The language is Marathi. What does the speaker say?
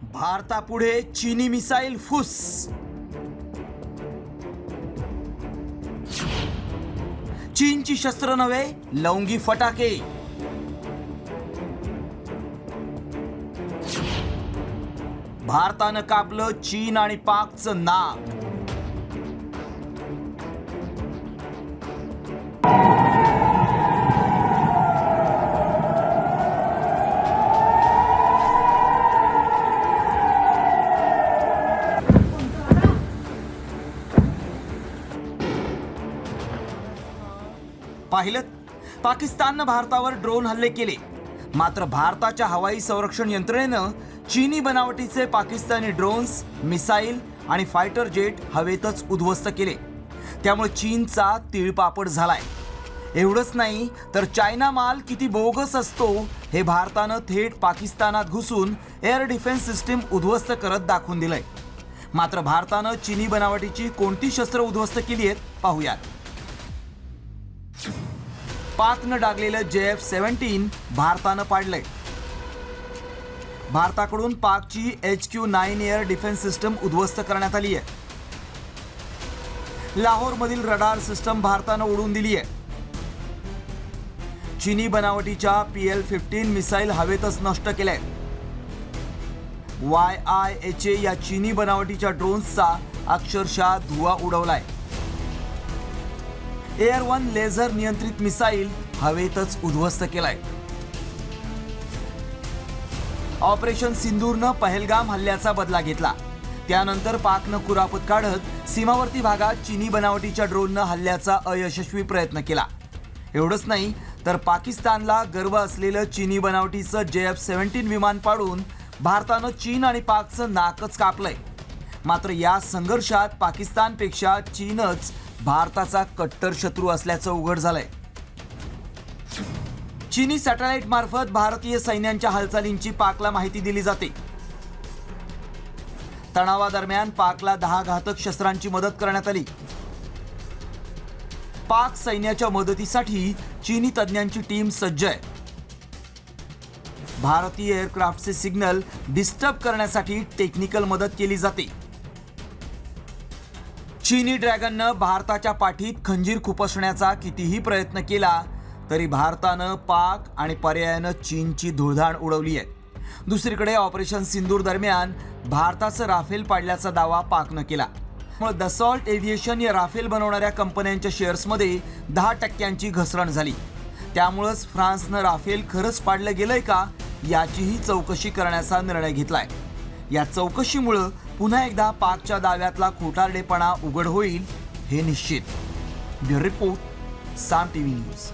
भारतापुढे चीनी मिसाईल फुस. चीनची शस्त्र नव्हे, लवंगी फटाके. भारतानं कापलं चीन आणि पाकचं नाक. पाहिलं, पाकिस्ताननं भारतावर ड्रोन हल्ले केले. मात्र भारताच्या हवाई संरक्षण यंत्रणेनं चीनी बनावटीचे पाकिस्तानी ड्रोन्स, मिसाईल आणि फायटर जेट हवेतच उद्ध्वस्त केले. त्यामुळे चीनचा तिळपापड झालाय. एवढंच नाही तर चायना माल किती बोगस असतो हे भारतानं थेट पाकिस्तानात घुसून एअर डिफेन्स सिस्टीम उद्ध्वस्त करत दाखवून दिलंय. मात्र भारतानं चीनी बनावटीची कोणती शस्त्र उद्ध्वस्त केली आहेत पाहूयात. पाकनं डागलेलं JF-17 भारतानं पाडलंय. भारताकडून पाकची HQ-9 एअर डिफेन्स सिस्टम उद्ध्वस्त करण्यात आली आहे. लाहोरमधील रडार सिस्टम भारतानं उडवून दिली आहे. चीनी बनावटीच्या PL-15 मिसाईल हवेतच नष्ट केलंय. YIHA या चीनी बनावटीच्या ड्रोन्सचा अक्षरशः धुवा उडवलाय. एअर 1 लेझर नियंत्रित मिसाईल हवेतच उद्ध्वस्त केलाय. ऑपरेशन सिंदूरनं पहलगाम हल्ल्याचा बदला घेतला. त्यानंतर पाकनं कुरापत काढत सीमावर्ती भागात चीनी बनावटीच्या ड्रोननं हल्ल्याचा अयशस्वी प्रयत्न केला. एवढंच नाही तर पाकिस्तानला गर्व असलेलं चीनी बनावटीचं JF-17 विमान पाडून भारतानं चीन आणि पाकचं नाकच कापलंय. मात्र या संघर्षात पाकिस्तानपेक्षा चीनच भारताचा कट्टर शत्रू असल्याचं उघड झालंय. चीनी सॅटेलाइट मार्फत भारतीय सैन्यांच्या हालचालींची पाकला माहिती दिली जाते. तणावादरम्यान पाकला 10 घातक शस्त्रांची मदत करण्यात आली. पाक सैन्याच्या मदतीसाठी चीनी तज्ज्ञांची टीम सज्ज आहे. भारतीय एअरक्राफ्टचे सिग्नल डिस्टर्ब करण्यासाठी टेक्निकल मदत केली जाते. चीनी ड्रॅगननं भारताच्या पाठीत खंजीर खुपसण्याचा कितीही प्रयत्न केला तरी भारतानं पाक आणि पर्यायानं चीनची धुळधाण उडवली आहे. दुसरीकडे ऑपरेशन सिंदूर दरम्यान भारताचं राफेल पाडल्याचा दावा पाकनं केला. मग दसॉल्ट एव्हिएशन या राफेल बनवणाऱ्या कंपन्यांच्या शेअर्समध्ये 10% घसरण झाली. त्यामुळंच फ्रान्सनं राफेल खरंच पाडलं गेलंय का याचीही चौकशी करण्याचा निर्णय घेतलाय. या चौकशीमुळं पुन्हा एकदा पाकच्या दाव्यातला खोटारडेपणा उघड होईल हे निश्चित. ब्युरो रिपोर्ट, साम TV न्यूज.